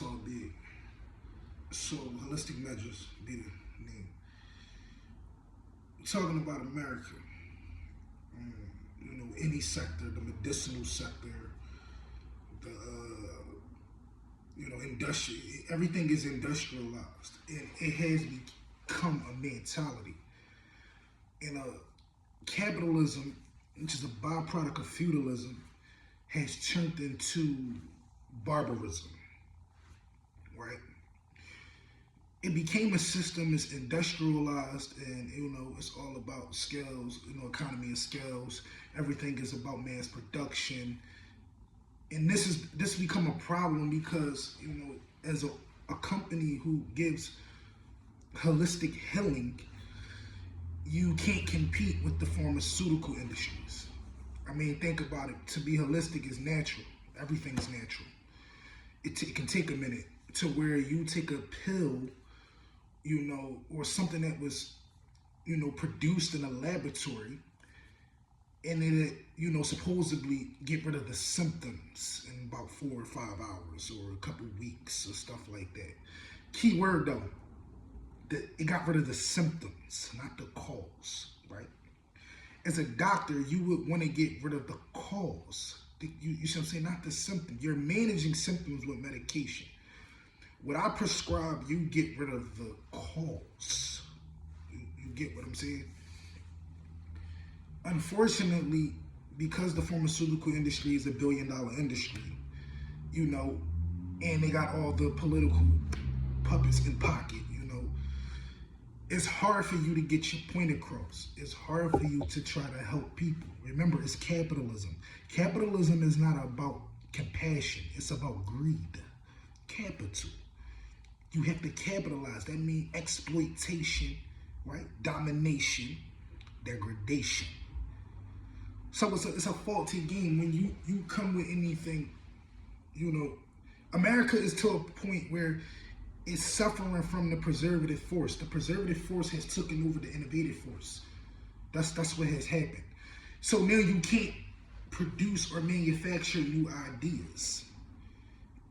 Tabeeb. So holistic measures be the name. Talking about America, any sector, the medicinal sector, the industry, everything is industrialized, and it has become a mentality. And capitalism, which is a byproduct of feudalism, has turned into barbarism, right? It became a system. It's industrialized, and it's all about scales. Economy of scales. Everything is about mass production, and this become a problem because as a company who gives holistic healing, you can't compete with the pharmaceutical industries. I mean, think about it. To be holistic is natural. Everything's natural. It can take a minute to where you take a pill, or something that was, produced in a laboratory, and then it, supposedly get rid of the symptoms in about 4 or 5 hours or a couple weeks or stuff like that. Key word though, that it got rid of the symptoms, not the cause, right? As a doctor, you would want to get rid of the cause. You see what I'm saying? Not the symptom. You're managing symptoms with medication. What I prescribe, you get rid of the cause. You get what I'm saying? Unfortunately, because the pharmaceutical industry is a billion-dollar industry, and they got all the political puppets in pocket, it's hard for you to get your point across. It's hard for you to try to help people. Remember, it's capitalism. Capitalism is not about compassion. It's about greed. Capital. You have to capitalize. That means exploitation, right? Domination, degradation. So it's a faulty game when you come with anything. America is to a point where it's suffering from the preservative force. The preservative force has taken over the innovative force. That's what has happened. So now you can't produce or manufacture new ideas.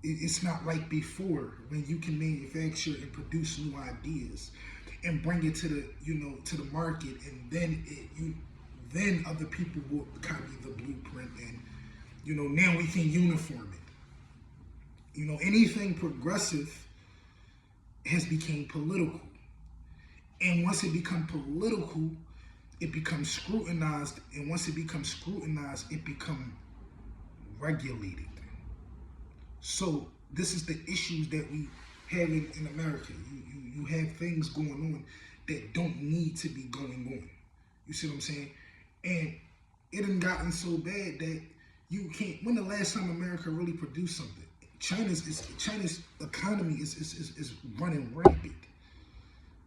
It's not like before when you can manufacture and produce new ideas and bring it to the to the market, and then other people will copy the blueprint, and now we can uniform it. Anything progressive has become political, and once it becomes political, it becomes scrutinized, and once it becomes scrutinized, it becomes regulated. So this is the issues that we have in America. You have things going on that don't need to be going on. You see what I'm saying? And it done gotten so bad that you can't. When the last time America really produced something? China's economy is running rampant.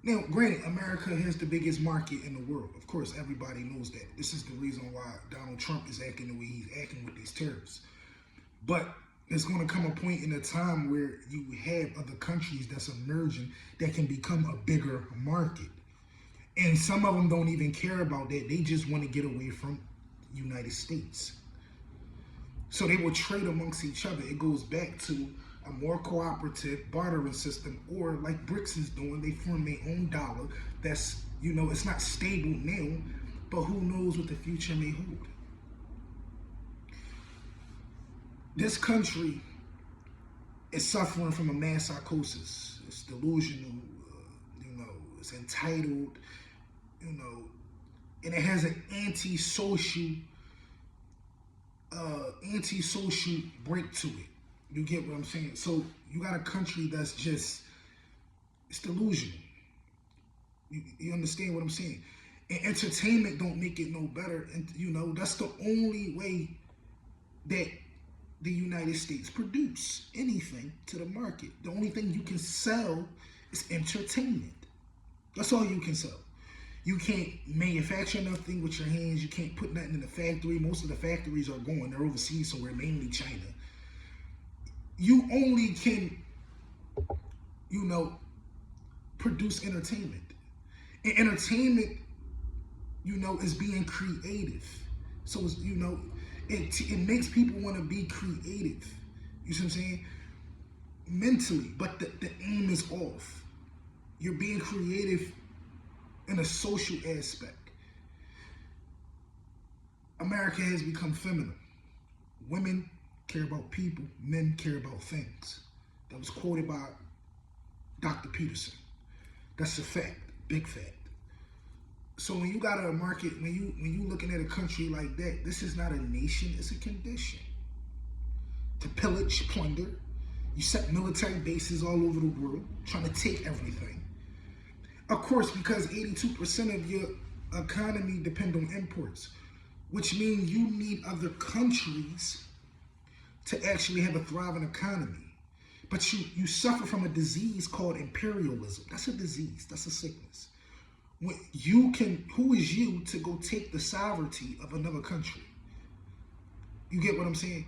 Now, granted, America has the biggest market in the world. Of course, everybody knows that. This is the reason why Donald Trump is acting the way he's acting with these tariffs. But there's going to come a point in a time where you have other countries that's emerging that can become a bigger market. And some of them don't even care about that. They just want to get away from the United States. So they will trade amongst each other. It goes back to a more cooperative bartering system, or like BRICS is doing, they form their own dollar that's, it's not stable now, but who knows what the future may hold. This country is suffering from a mass psychosis. It's delusional, it's entitled, and it has an antisocial break to it. You get what I'm saying? So you got a country that's just, it's delusional. You understand what I'm saying? And entertainment don't make it no better. And that's the only way that the United States produce anything to the market. The only thing you can sell is entertainment. That's all you can sell. You can't manufacture nothing with your hands. You can't put nothing in the factory. Most of the factories are going. They're overseas somewhere, mainly China. You only can, produce entertainment. And entertainment, is being creative. So, it makes people want to be creative. You see what I'm saying? mentally, but the aim is off. You're being creative in a social aspect. America has become feminine. Women care about people, men care about things. That was quoted by Dr. Peterson. That's a fact, big fact. So when you got a market, when you looking at a country like that, this is not a nation, it's a condition. To pillage, plunder. You set military bases all over the world, trying to take everything. Of course, because 82% of your economy depend on imports, which means you need other countries to actually have a thriving economy. But you suffer from a disease called imperialism. That's a disease, that's a sickness. When who is you to go take the sovereignty of another country? You get what I'm saying?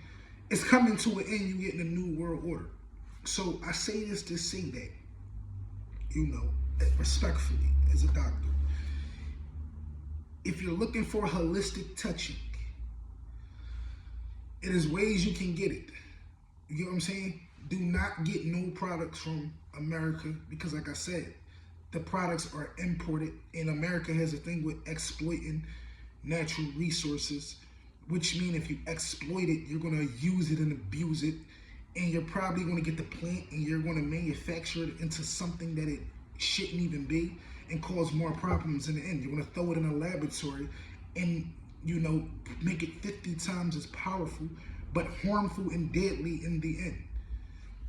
It's coming to an end, you get in a new world order. So I say this to say that, respectfully, as a doctor, if you're looking for holistic touching, it is ways you can get it. You get what I'm saying? Do not get no products from America because, like I said, the products are imported, and America has a thing with exploiting natural resources, which means if you exploit it, you're going to use it and abuse it, and you're probably going to get the plant and you're going to manufacture it into something that it shouldn't even be and cause more problems in the end. You're going to throw it in a laboratory and, make it 50 times as powerful, but harmful and deadly in the end.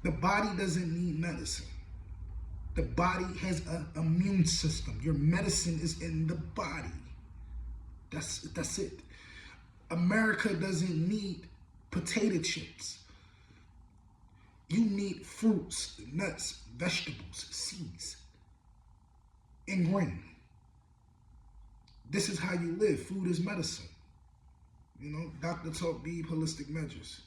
The body doesn't need medicine. The body has an immune system. Your medicine is in the body. That's it. America doesn't need potato chips. You need fruits, nuts, vegetables, seeds, and grain. This is how you live. Food is medicine. Dr. Tabeeb, holistic measures.